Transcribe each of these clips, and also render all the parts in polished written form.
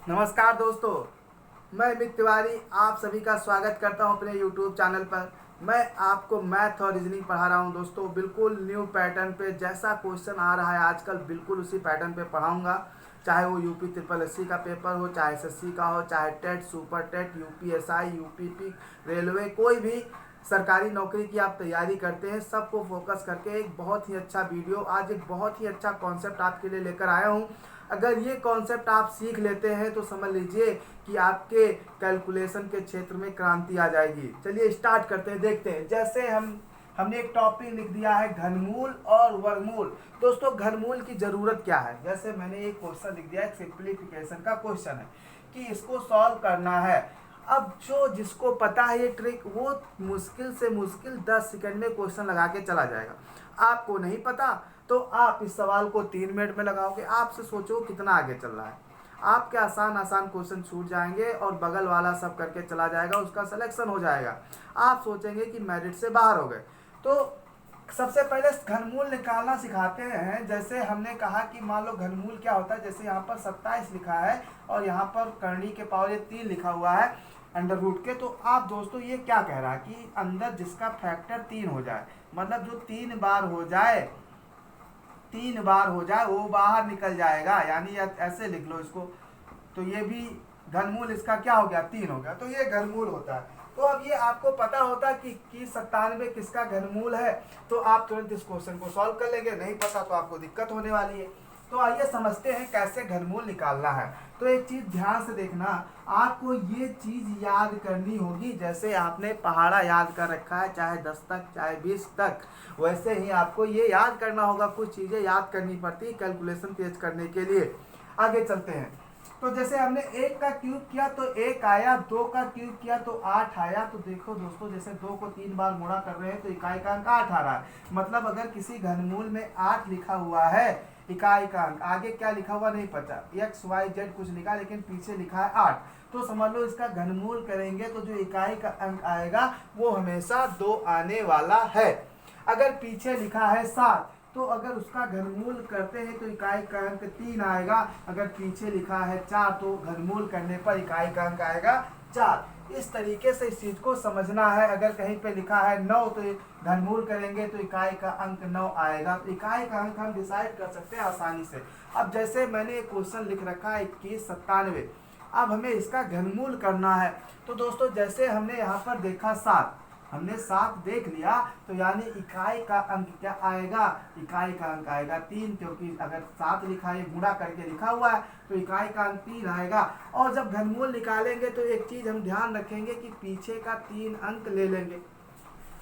नमस्कार दोस्तों, मैं अमित तिवारी आप सभी का स्वागत करता हूं अपने YouTube चैनल पर। मैं आपको मैथ और रीजनिंग पढ़ा रहा हूं दोस्तों, बिल्कुल न्यू पैटर्न पे। जैसा क्वेश्चन आ रहा है आजकल बिल्कुल उसी पैटर्न पे पढ़ाऊंगा। चाहे वो यूपी ट्रिपल एससी का पेपर हो, चाहे एसएससी का हो, चाहे TET, super TET, UPSI, UPP, railway, कोई भी सरकारी नौकरी की आप तैयारी करते हैं, सबको फोकस करके एक बहुत ही अच्छा वीडियो, आज एक बहुत ही अच्छा कॉन्सेप्ट आपके लिए लेकर आया हूँ। अगर ये कॉन्सेप्ट आप सीख लेते हैं तो समझ लीजिए कि आपके कैलकुलेशन के क्षेत्र में क्रांति आ जाएगी। चलिए स्टार्ट करते हैं, देखते हैं। जैसे हमने एक टॉपिक लिख दिया है घनमूल और वर्गमूल। दोस्तों, घनमूल की जरूरत क्या है? जैसे मैंने एक क्वेश्चन लिख दिया है, सिंप्लीफिकेशन का क्वेश्चन है कि इसको सॉल्व करना है। अब जो जिसको पता है ये ट्रिक, वो मुश्किल से मुश्किल 10 सेकंड में क्वेश्चन लगा के चला जाएगा। आपको नहीं पता तो आप इस सवाल को 3 मिनट में लगाओगे। आपसे सोचो कितना आगे चल रहा है। आपके आसान आसान क्वेश्चन छूट जाएंगे और बगल वाला सब करके चला जाएगा, उसका सिलेक्शन हो जाएगा। आप सोचेंगे कि मेरिट से बाहर हो गए। तो सबसे पहले घनमूल निकालना सिखाते हैं। जैसे हमने कहा कि मान लो घनमूल क्या होता है। जैसे यहाँ पर 27 लिखा है और यहाँ पर करनी के पावर ये 3 लिखा हुआ है अंडर रूट के। तो आप दोस्तों ये क्या कह रहा है कि अंदर जिसका फैक्टर 3 हो जाए, मतलब जो 3 बार हो जाए वो बाहर निकल जाएगा। यानी ऐसे लिख लो इसको। तो ये भी घनमूल इसका क्या हो गया? 3 हो गया। तो ये घनमूल होता है। तो अब ये आपको पता होता कि 97 किसका घनमूल है, तो आप तुरंत इस क्वेश्चन को सॉल्व कर लेंगे। नहीं पता तो आपको दिक्कत होने वाली है। तो आइए समझते हैं कैसे घनमूल निकालना है। तो एक चीज ध्यान से देखना, आपको ये चीज याद करनी होगी। जैसे आपने पहाड़ा याद कर रखा है, चाहे 10 तक चाहे 20 तक, वैसे ही आपको ये याद करना होगा। कुछ चीजें याद करनी पड़ती कैलकुलेशन तेज करने के लिए। आगे चलते हैं। तो जैसे हमने 1 का क्यूब किया तो 1 आया, 2 का क्यूब किया तो 8 आया। तो देखो दोस्तों, जैसे 2 को 3 बार गुणा कर रहे हैं तो इकाई का अंक 8 आ रहा है। मतलब अगर किसी घनमूल में 8 लिखा हुआ है, इकाई का अंक, आगे क्या लिखा हुआ नहीं पता, एक्स वाई जेड कुछ लिखा, लेकिन पीछे लिखा है 8, तो समझ लो इसका घनमूल करेंगे तो जो इकाई का अंक आएगा वो हमेशा 2 आने वाला है। अगर पीछे लिखा है 7, तो अगर उसका घनमूल करते हैं तो इकाई का अंक 3 आएगा। अगर पीछे लिखा है 4 तो घनमूल करने पर इकाई का अंक आएगा 4। इस तरीके से इस चीज को समझना है। अगर कहीं पे लिखा है 9 तो घनमूल करेंगे तो इकाई का अंक 9 आएगा। तो इकाई का अंक हम डिसाइड कर सकते हैं आसानी से। अब जैसे मैंने एक क्वेश्चन लिख रखा है 2197, अब हमें इसका घनमूल करना है। तो दोस्तों जैसे हमने यहाँ पर देखा 7, हमने 7 देख लिया, तो यानी इकाई का अंक क्या आएगा? इकाई का अंक आएगा 3, क्योंकि अगर 7 लिखा है, गुणा करके लिखा हुआ है, तो इकाई का अंक 3 आएगा। और जब घनमूल निकालेंगे तो एक चीज हम ध्यान रखेंगे कि पीछे का 3 अंक ले लेंगे।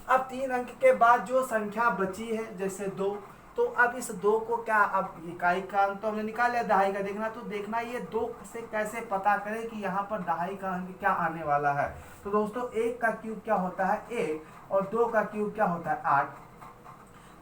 अब 3 अंक के बाद जो संख्या बची है, जैसे 2, तो अब इस 2 को क्या, अब इकाई का अंक तो हमने निकाल लिया, दहाई का देखना, तो देखना ये 2 से कैसे पता करें कि यहाँ पर दहाई का अंक क्या आने वाला है। तो दोस्तों 1 का क्यूब क्या होता है? 1, और 2 का क्यूब क्या होता है? 8।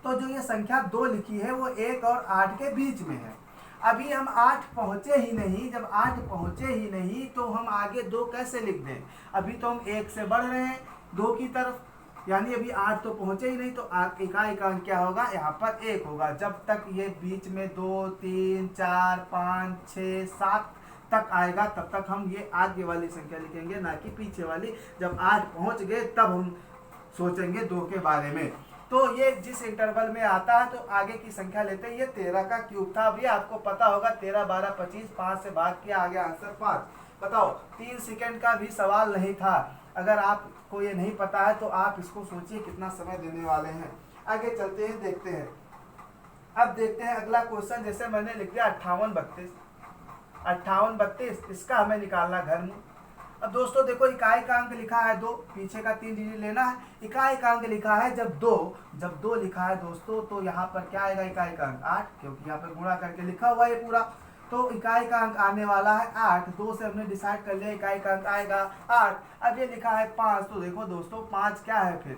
तो जो ये संख्या 2 लिखी है वो 1 और 8 के बीच में है। अभी हम 8 पहुंचे ही नहीं। जब 8 पहुंचे ही नहीं तो हम आगे 2 कैसे लिख दें? अभी तो हम 1 से बढ़ रहे हैं 2 की तरफ, यानी अभी 8 तो पहुंचे ही नहीं। तो इकाई का अंक क्या होगा? यहाँ पर 1 होगा। जब तक ये बीच में 2, 3, 4, 5, 6, 7 तक आएगा तब तक हम ये आगे वाली संख्या लिखेंगे, ना कि पीछे वाली। जब 8 पहुंच गए तब हम सोचेंगे 2 के बारे में। तो ये जिस इंटरवल में आता है तो आगे की संख्या लेते हैं। ये 13 का क्यूब था। अभी आपको पता होगा 13, 12, 25, 5 से भाग किया, आ गया आंसर 5। बताओ, 3 सेकंड का भी सवाल नहीं था। अगर आपको ये नहीं पता है तो आप इसको सोचिए कितना समय देने वाले हैं। आगे चलते हैं, देखते हैं। अब देखते हैं अगला क्वेश्चन। जैसे मैंने लिख दिया 58 32, 58 32, इसका हमें निकालना घनमूल। अब दोस्तों देखो, इकाई का अंक लिखा है 2, पीछे का 3 डिजिट लेना है। इकाई का अंक लिखा है जब 2 लिखा है दोस्तों, तो यहाँ पर क्या आएगा? इकाई का अंक 8, क्योंकि यहाँ पर गुणा करके लिखा हुआ है पूरा। तो इकाई का अंक आने वाला है 8। 2 से हमने डिसाइड कर लिया इकाई का अंक आएगा 8। अब ये लिखा है 5, तो देखो दोस्तों 5 क्या है?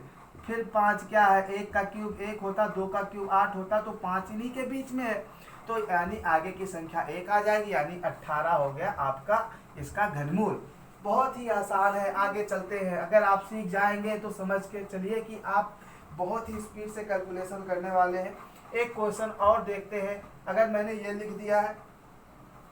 फिर 5 क्या है? 1 का क्यूब 1 होता, 2 का क्यूब 8 होता, तो 5 इन्हीं के बीच में है। तो यानी आगे की संख्या 1 आ जाएगी, यानी 18 हो गया आपका इसका घनमूल। बहुत ही आसान है। आगे चलते हैं। अगर आप सीख जाएंगे तो समझ के चलिए कि आप बहुत ही स्पीड से कैलकुलेशन करने वाले हैं। एक क्वेश्चन और देखते हैं। अगर मैंने ये लिख दिया है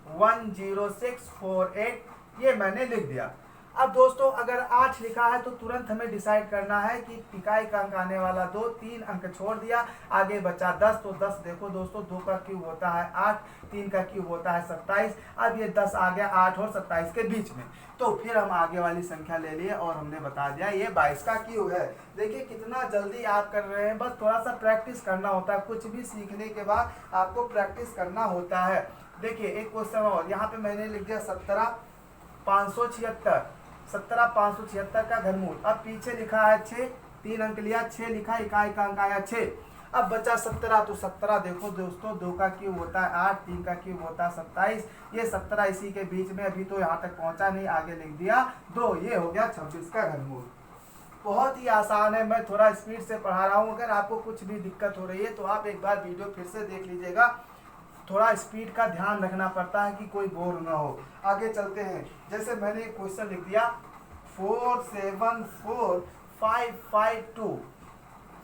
10648 ये मैंने लिख दिया। अब दोस्तों अगर 8 लिखा है तो तुरंत हमें डिसाइड करना है कि इकाई का अंक आने वाला 2, 3 अंक छोड़ दिया, आगे बचा 10। तो 10 देखो दोस्तों 2 का क्यूब होता है 8, 3 का क्यूब होता है 27। अब ये 10 आ गया 8 और 27 के बीच में, तो फिर हम आगे वाली संख्या ले लिए और हमने बता दिया ये 22 का क्यूब है। देखिए कितना जल्दी आप कर रहे हैं, बस थोड़ा सा प्रैक्टिस करना होता है। कुछ भी सीखने के बाद आपको प्रैक्टिस करना होता है। देखिए एक क्वेश्चन और यहाँ पे मैंने लिख दिया 17,576, 17,576 का घनमूल। अब पीछे लिखा है 6, 3 अंक लिया, 6 लिखा, इकाई का अंक आया 6। अब बचा 17, तो 17 देखो दोस्तों 2 का क्यूब होता है 8, 3 का क्यूब होता है 27। ये 17 इसी के बीच में, अभी तो यहाँ तक पहुँचा नहीं, आगे लिख दिया 2। ये हो गया 26 का घनमूल। बहुत ही आसान है, मैं थोड़ा स्पीड से पढ़ा रहा हूँ। अगर आपको कुछ भी दिक्कत हो रही है तो आप एक बार वीडियो फिर से देख लीजिएगा। थोड़ा स्पीड का ध्यान रखना पड़ता है कि कोई बोर ना हो। आगे चलते हैं। जैसे मैंने एक क्वेश्चन लिख दिया 474552,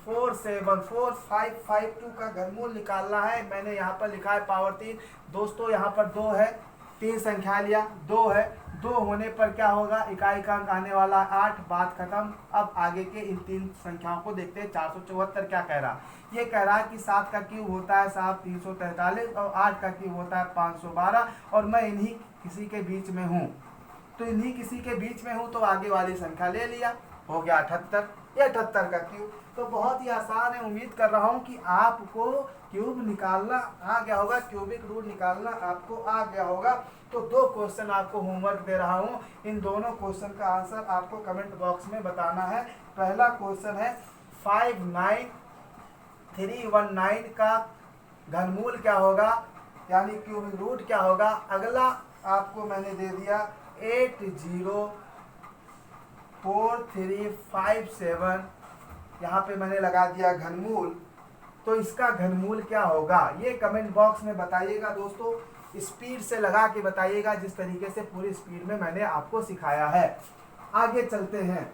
474552 का घनमूल निकालना है। मैंने यहाँ पर लिखा है पावर 3। दोस्तों यहाँ पर 2 है, 3 संख्या लिया, 2 है, 2 होने पर क्या होगा, इकाई का अंक आने वाला 8, बात खत्म। अब आगे के इन 3 संख्याओं को देखते हैं। 474 क्या कह रहा, ये कह रहा है कि 7 का क्यूब होता है 7, 343 और 8 का क्यूब होता है 512 और मैं इन्हीं किसी के बीच में हूँ। तो इन्हीं किसी के बीच में हूँ, तो आगे वाली संख्या ले लिया, हो गया 78। ये 78 का क्यूब। तो बहुत ही आसान है। उम्मीद कर रहा हूँ कि आपको क्यूब निकालना आ गया होगा, क्यूबिक रूट निकालना आपको आ गया होगा। तो 2 क्वेश्चन आपको होमवर्क दे रहा हूँ। इन दोनों क्वेश्चन का आंसर आपको कमेंट बॉक्स में बताना है। पहला क्वेश्चन है 59319 का घनमूल क्या होगा, यानी क्यूबिक रूट क्या होगा। अगला आपको मैंने दे दिया 804357, यहाँ पे मैंने लगा दिया घनमूल। तो इसका घनमूल क्या होगा ये कमेंट बॉक्स में बताइएगा दोस्तों। स्पीड से लगा के बताइएगा, जिस तरीके से पूरी स्पीड में मैंने आपको सिखाया है। आगे चलते हैं।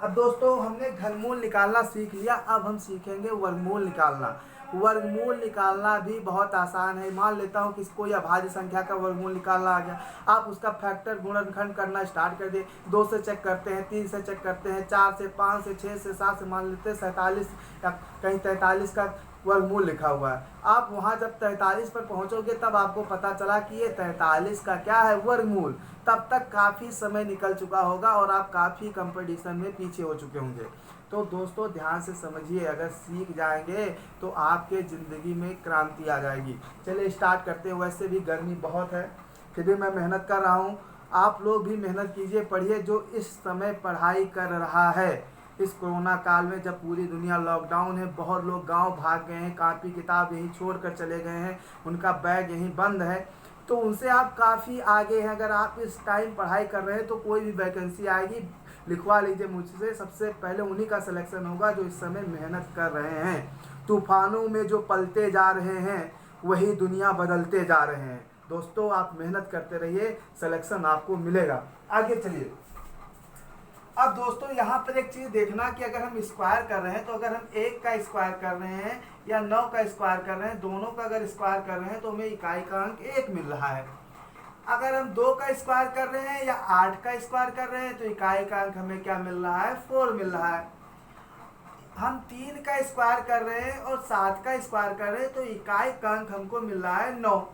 अब दोस्तों हमने घनमूल निकालना सीख लिया, अब हम सीखेंगे वर्गमूल निकालना। वर्गमूल निकालना भी बहुत आसान है। मान लेता हूँ कि कोई अभाज्य संख्या का वर्गमूल निकालना आ गया, आप उसका फैक्टर गुणनखंड करना स्टार्ट कर दिए। 2 से चेक करते हैं, 3 से चेक करते हैं, 4 से, 5 से, 6 से, 7 से, मान लेते हैं 47 या कहीं 43 का वर्गमूल लिखा हुआ है। आप वहाँ जब 43 पर पहुँचोगे तब आपको पता चला कि ये 43 का क्या है, वर्गमूल। तब तक काफ़ी समय निकल चुका होगा और आप काफ़ी कंपटीशन में पीछे हो चुके होंगे। तो दोस्तों ध्यान से समझिए, अगर सीख जाएंगे तो आपके ज़िंदगी में क्रांति आ जाएगी। चलिए स्टार्ट करते हैं। वैसे भी गर्मी बहुत है, फिर भी मैं मेहनत कर रहा हूँ। आप लोग भी मेहनत कीजिए, पढ़िए। जो इस समय पढ़ाई कर रहा है, इस कोरोना काल में जब पूरी दुनिया लॉकडाउन है, बहुत लोग गांव भाग गए हैं, कॉपी किताब यहीं छोड़कर चले गए हैं, उनका बैग यहीं बंद है, तो उनसे आप काफ़ी आगे हैं। अगर आप इस टाइम पढ़ाई कर रहे हैं तो कोई भी वैकेंसी आएगी, लिखवा लीजिए मुझसे। सबसे पहले उन्हीं का सिलेक्शन होगा जो इस समय मेहनत कर रहे हैं। तूफानों में जो पलते जा रहे हैं वही दुनिया बदलते जा रहे हैं। दोस्तों आप मेहनत करते रहिए, सिलेक्शन आपको मिलेगा। आगे चलिए। अब दोस्तों यहाँ पर एक चीज़ देखना कि अगर हम स्क्वायर कर रहे हैं, तो अगर हम 1 का स्क्वायर कर रहे हैं या 9 का स्क्वायर कर रहे हैं, दोनों का अगर स्क्वायर कर रहे हैं तो हमें इकाई का अंक 1 मिल रहा है। अगर हम 2 का स्क्वायर कर रहे हैं या 8 का स्क्वायर कर रहे हैं तो इकाई का अंक हमें क्या मिल रहा है, 4 मिल रहा है। हम 3 का स्क्वायर कर रहे हैं और 7 का स्क्वायर कर रहे हैं तो इकाई का अंक हमको मिल रहा है 9।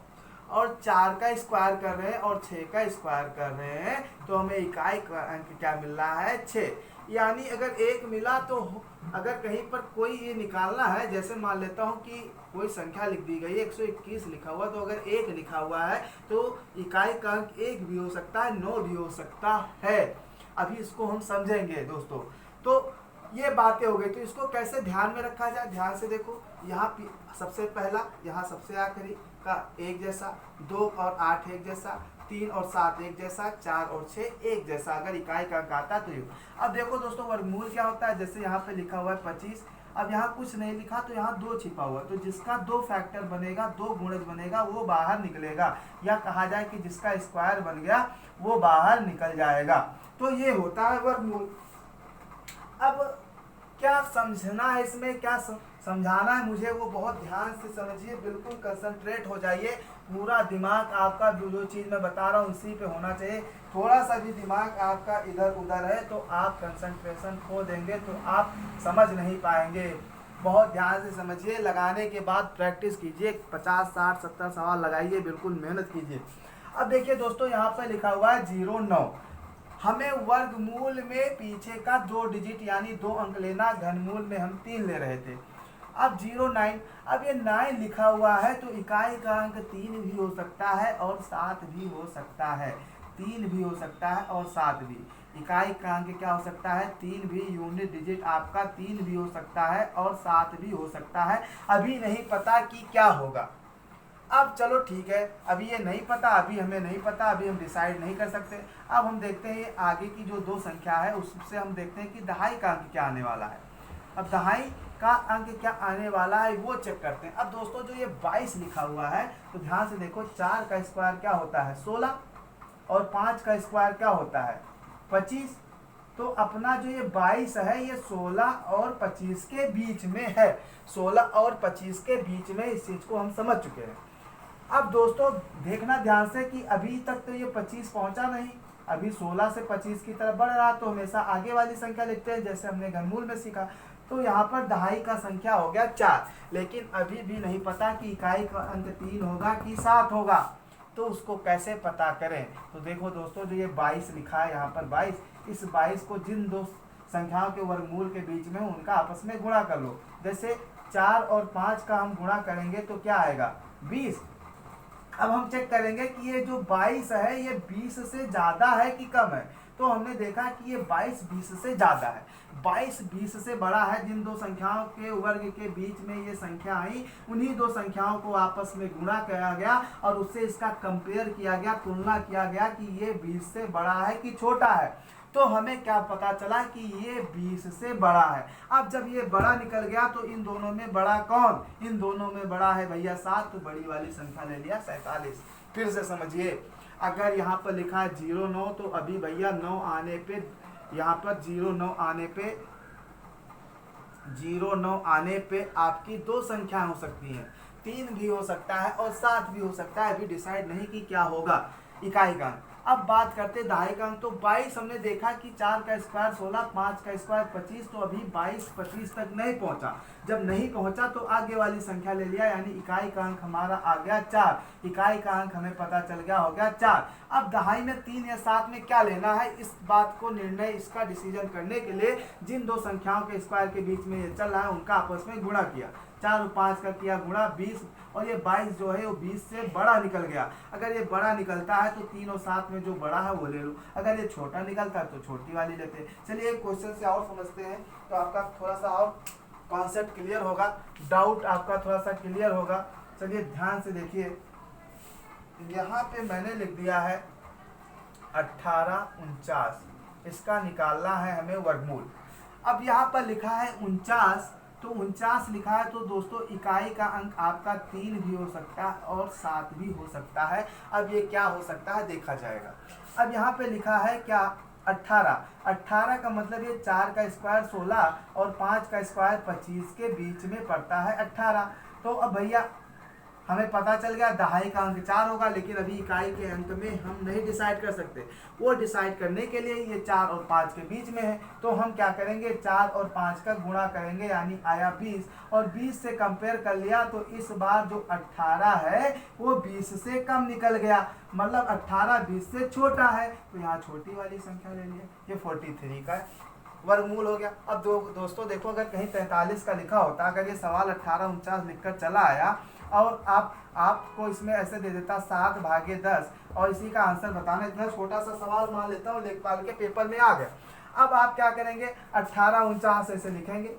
और 4 का स्क्वायर कर रहे हैं और 6 का स्क्वायर कर रहे हैं तो हमें इकाई का अंक क्या मिल रहा है, 6। यानी अगर 1 मिला तो अगर कहीं पर कोई ये निकालना है, जैसे मान लेता हूँ कि कोई संख्या लिख दी गई है 121 लिखा हुआ, तो अगर 1 लिखा हुआ है तो इकाई का अंक 1 भी हो सकता है, 9 भी हो सकता है। अभी इसको हम समझेंगे दोस्तों। तो ये बातें हो गई, तो इसको कैसे ध्यान में रखा जाए, ध्यान से देखो। यहाँ सबसे पहला, यहाँ सबसे आखिरी का 1 जैसा, 2 और 8 1 जैसा, 3 और 7 1 जैसा, 4 और 6 1 जैसा। अगर इकाई का अंक आता तो ये। अब देखो दोस्तों वर्गमूल क्या होता है, जैसे यहाँ पे लिखा हुआ है 25। अब यहाँ कुछ नहीं लिखा तो यहाँ 2 छिपा हुआ, तो जिसका 2 फैक्टर बनेगा, 2 गुणज बनेगा, वो बाहर निकलेगा, या कहा जाए कि जिसका स्क्वायर बन गया वो बाहर निकल जाएगा। तो ये होता है वर्गमूल। अब क्या समझना है इसमें, क्या समझाना है मुझे वो बहुत ध्यान से समझिए, बिल्कुल कंसंट्रेट हो जाइए, पूरा दिमाग आपका जो चीज़ मैं बता रहा हूँ उसी पे होना चाहिए। थोड़ा सा भी दिमाग आपका इधर उधर है तो आप कंसंट्रेशन खो देंगे, तो आप समझ नहीं पाएंगे। बहुत ध्यान से समझिए, लगाने के बाद प्रैक्टिस कीजिए, 50 60 70 सवाल लगाइए, बिल्कुल मेहनत कीजिए। अब देखिए दोस्तों, यहाँ पर लिखा हुआ है 09। हमें वर्गमूल में पीछे का 2 डिजिट यानी 2 अंक लेना, घनमूल में हम 3 ले रहे थे। अब 09, अब ये 9 लिखा हुआ है तो इकाई का अंक 3 भी हो सकता है और 7 भी हो सकता है। 3 भी हो सकता है और 7 भी। इकाई का अंक क्या हो सकता है? 3 भी। यूनिट डिजिट आपका 3 भी हो सकता है और 7 भी हो सकता है। अभी नहीं पता कि क्या होगा। अब चलो ठीक है, अभी ये नहीं पता, अभी हमें नहीं पता, अभी हम डिसाइड नहीं कर सकते। अब हम देखते हैं आगे की जो 2 संख्या है उससे हम देखते हैं कि दहाई का अंक क्या आने वाला है। अब दहाई का अंक क्या आने वाला है वो चेक करते हैं। अब दोस्तों जो ये 22 लिखा हुआ है तो ध्यान से देखो, 4 का स्क्वायर क्या होता है? 16, और 5 का स्क्वायर क्या होता है? 25। तो अपना जो ये 22 है ये 16 और 25 के बीच में है। 16 और 25 के बीच में, इस चीज को हम समझ चुके हैं। अब दोस्तों देखना ध्यान से कि अभी तक तो ये 25 पहुंचा नहीं, अभी 16 से 25 की तरफ बढ़ रहा, तो हमेशा आगे वाली संख्या लिखते हैं जैसे हमने घनमूल में सीखा। तो यहाँ पर दहाई का संख्या हो गया 4, लेकिन अभी भी नहीं पता कि इकाई का अंक 3 होगा कि 7 होगा। तो उसको कैसे पता करें? तो देखो दोस्तों, जो ये 22 लिखा है यहाँ पर 22, इस 22 को जिन 2 संख्याओं के वर्गमूल के बीच में उनका आपस में गुणा कर लो। जैसे 4 और 5 का हम गुणा करेंगे तो क्या आएगा? 20। अब हम चेक करेंगे कि ये जो 22 है ये 20 से ज्यादा है कि कम है। तो हमने देखा कि ये 22 20 से ज्यादा है, 22 20 से बड़ा है। जिन 2 संख्याओं के वर्ग के बीच में ये संख्या आई, उन्हीं 2 संख्याओं को आपस में गुणा किया गया और उससे इसका कंपेयर किया गया, तुलना किया गया कि ये 20 से बड़ा है कि छोटा है। तो हमें क्या पता चला कि ये 20 से बड़ा है। अब जब ये बड़ा निकल गया तो इन दोनों में बड़ा कौन? इन दोनों में बड़ा है भैया 7, तो बड़ी वाली संख्या ले लिया 47। फिर से समझिए, अगर यहाँ पर लिखा है 09 तो अभी भैया 9 आने पे, यहाँ पर 09 आने पे आपकी 2 संख्या हो सकती हैं, 3 भी हो सकता है और 7 भी हो सकता है। अभी डिसाइड नहीं कि क्या होगा इकाई का। अब बात करते दहाई का अंक। तो 22 हमने देखा कि 4 का स्क्वायर 16, 5 का स्क्वायर 25, तो अभी 22 25 तक नहीं पहुंचा। जब नहीं पहुंचा तो आगे वाली संख्या ले लिया, यानी इकाई का अंक हमारा आ गया 4। इकाई का अंक हमें पता चल गया, हो गया 4। अब दहाई में 3 या 7 में क्या लेना है, इस बात को निर्णय, इसका डिसीजन करने के लिए जिन 2 संख्याओं के स्क्वायर के बीच में ये चल रहा है उनका आपस में गुणा किया। 4 और 5 का किया गुणा 20, और ये 22 जो है वो 20 से बड़ा निकल गया। अगर ये बड़ा निकलता है तो 3 और 7 में जो बड़ा है वो ले लो, अगर ये छोटा निकलता है तो छोटी वाली लेते। चलिए एक क्वेश्चन से और समझते हैं तो आपका थोड़ा सा और कॉन्सेप्ट क्लियर होगा, डाउट आपका थोड़ा सा क्लियर होगा। चलिए ध्यान से देखिए, यहाँ पे मैंने लिख दिया है 18 49, इसका निकालना है हमें वर्गमूल। अब यहाँ पर लिखा है 49, तो 49 लिखा है तो दोस्तों इकाई का अंक आपका 3 भी हो सकता है और 7 भी हो सकता है। अब ये क्या हो सकता है देखा जाएगा। अब यहाँ पे लिखा है क्या? 18। 18 का मतलब ये 4 का स्क्वायर 16 और 5 का स्क्वायर 25 के बीच में पड़ता है 18। तो अब भैया हमें पता चल गया दहाई का अंक 4 होगा, लेकिन अभी इकाई के अंक में हम नहीं डिसाइड कर सकते। वो डिसाइड करने के लिए ये 4 और 5 के बीच में है, तो हम क्या करेंगे 4 और 5 का गुणा करेंगे, यानी आया 20, और 20 से कंपेयर कर लिया तो इस बार जो 18 है वो 20 से कम निकल गया, मतलब 18 20 से छोटा है, तो यहाँ छोटी वाली संख्या ले लिया, ये 43 का वर्गमूल हो गया। अब दोस्तों देखो, अगर कहीं 43 का लिखा होता, अगर ये सवाल 18 49 लिखकर चला आया और आपको इसमें ऐसे दे देता 7/10 और इसी का आंसर बताना, इतना छोटा सा सवाल मान लेता हूँ, लेखपाल के पेपर में आ गया। अब आप क्या करेंगे 18 49 ऐसे लिखेंगे।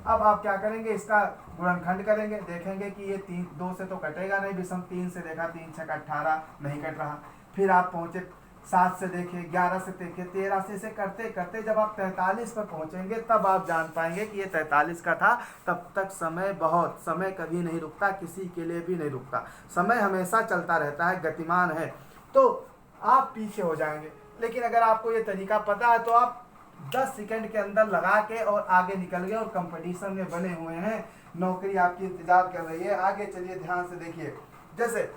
अब आप क्या करेंगे, इसका गुणनखंड करेंगे, देखेंगे कि ये 2 से तो कटेगा नहीं, विषम 3 से देखा 3 6 18 नहीं कट रहा। फिर आप पहुंचे 7 से देखे, 11 से देखे, 13 से, इसे करते करते जब आप 43 पर पहुंचेंगे तब आप जान पाएंगे कि ये 43 का था। तब तक समय बहुत, समय कभी नहीं रुकता, किसी के लिए भी नहीं रुकता, समय हमेशा चलता रहता है, गतिमान है, तो आप पीछे हो जाएंगे। लेकिन अगर आपको ये तरीका पता है तो आप 10 सेकंड के अंदर लगा के और आगे निकल गए और कंपटीशन में बने हुए हैं, नौकरी आपकी इंतजार कर रही है। आगे चलिए ध्यान से देखिए, जैसे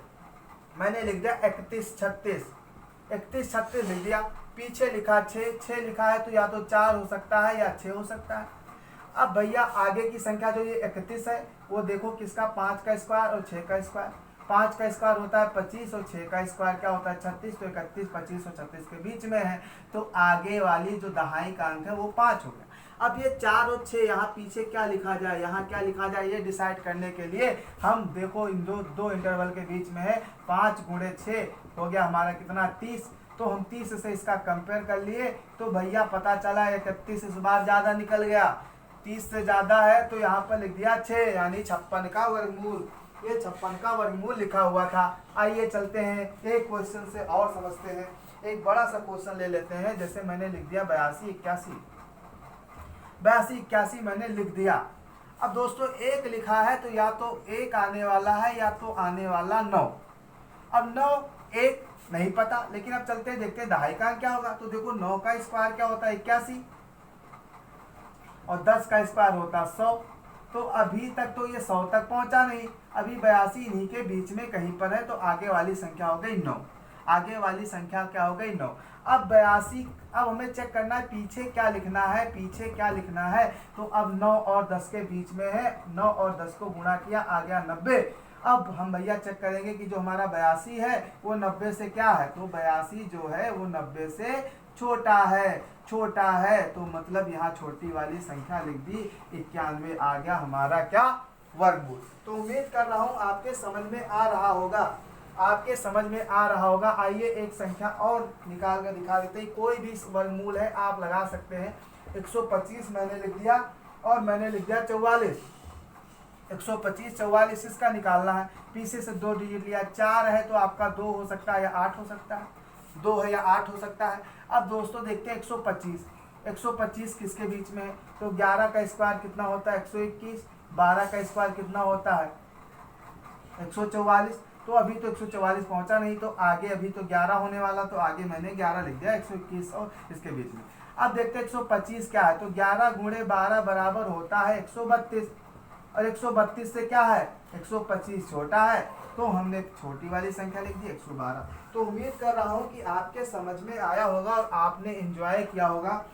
मैंने लिख दिया 3136, 3136 लिख दिया, पीछे लिखा 6, 6 लिखा है तो या तो 4 हो सकता है या 6 हो सकता है। अब भैया आगे की संख्या जो ये 31 है वो देखो किसका, 5 का स्क्वायर और 6 का स्क्वायर। 5 का स्क्वायर होता है 25 और 6 का स्क्वायर क्या होता है 36, तो 31 25 और 36 के बीच में है, तो आगे वाली जो दहाई का अंक है वो 5 हो गया। अब ये 4 और 6 यहाँ पीछे क्या लिखा जाए, यहाँ क्या लिखा जाए, ये डिसाइड करने के लिए हम देखो इन दो इंटरवल के बीच में है, 5 गुणे 6 हो गया हमारा कितना 30, तो हम 30 से इसका कंपेयर कर लिए तो भैया पता चला 31 इस बार ज़्यादा निकल गया, 30 से ज़्यादा है तो यहाँ पर लिख दिया 6, यानी 56 का वर्गमूल। ये 56 का वर्गमूल लिखा हुआ था। आइए चलते हैं एक क्वेश्चन से और समझते हैं। एक बड़ा सा क्वेश्चन ले लेते हैं, जैसे मैंने लिख दिया 82 81 मैंने लिख दिया। अब दोस्तों एक लिखा है तो या तो एक आने वाला है या तो आने वाला 9। अब 9 एक नहीं पता, लेकिन अब चलते देखते दहाई का क्या होगा। तो देखो 9 का स्क्वायर क्या होता है 81 और 10 का स्क्वायर होता है 100। तो अभी तक तो ये 100 तक पहुंचा नहीं, अभी 82 इन्हीं के बीच में कहीं पर है, तो आगे वाली संख्या हो गई 9। आगे वाली संख्या क्या हो गई 9। अब 82, अब हमें चेक करना है पीछे क्या लिखना है, पीछे क्या लिखना है। तो अब 9 और 10 के बीच में है, 9 और 10 को गुणा किया आ गया 90। अब हम भैया चेक करेंगे कि जो हमारा 82 है वो 90 से क्या है, तो 82 जो है वो 90 से छोटा है, छोटा है, तो मतलब यहाँ छोटी वाली संख्या लिख दी, 91 आ गया हमारा क्या वर्गमूल। तो उम्मीद कर रहा हूँ आपके समझ में आ रहा होगा, आपके समझ में आ रहा होगा। आइए एक संख्या और निकाल कर दिखा देते हैं, कोई भी वर्गमूल है आप लगा सकते हैं। 125 मैंने लिख दिया और मैंने लिख दिया 44, 125 44 इसका निकालना है, पीछे से 2 डिजिट लिया, 4 है तो आपका 2 हो सकता है या 8 हो सकता है, 2 है या 8 हो सकता है। अब दोस्तों देखते हैं 125 किसके बीच में है, तो 11 का स्क्वायर कितना होता है 121, 12 का स्क्वायर कितना होता है 144, तो अभी तो 144 पहुंचा नहीं, तो आगे अभी तो 11 होने वाला, तो आगे मैंने 11 लिख दिया 121 और इसके बीच में। अब देखते हैं 125 क्या है, तो 11 गुणे 12 बराबर होता है 132, और 132 से क्या है 125 छोटा है, तो हमने छोटी वाली संख्या लिख दी 112। तो उम्मीद कर रहा हूँ कि आपके समझ में आया होगा और आपने एंजॉय किया होगा।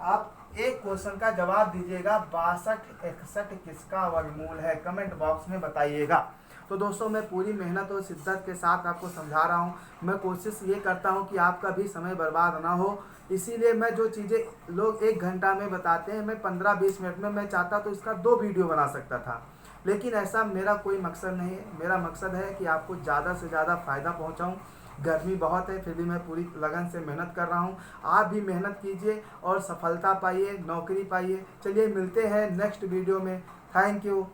आप एक क्वेश्चन का जवाब दीजिएगा, 62 61 किसका वर्गमूल है, कमेंट बॉक्स में बताइएगा। तो दोस्तों मैं पूरी मेहनत और शिद्दत के साथ आपको समझा रहा हूँ, मैं कोशिश ये करता हूँ कि आपका भी समय बर्बाद ना हो, इसीलिए मैं जो चीज़ें लोग 1 घंटा में बताते हैं मैं 15-20 मिनट में, मैं चाहता तो इसका 2 वीडियो बना सकता था, लेकिन ऐसा मेरा कोई मकसद नहीं है। मेरा मकसद है कि आपको ज़्यादा से ज़्यादा फ़ायदा पहुँचाऊँ। गर्मी बहुत है फिर भी मैं पूरी लगन से मेहनत कर रहा हूँ, आप भी मेहनत कीजिए और सफलता पाइए, नौकरी पाइए। चलिए मिलते हैं नेक्स्ट वीडियो में, थैंक यू।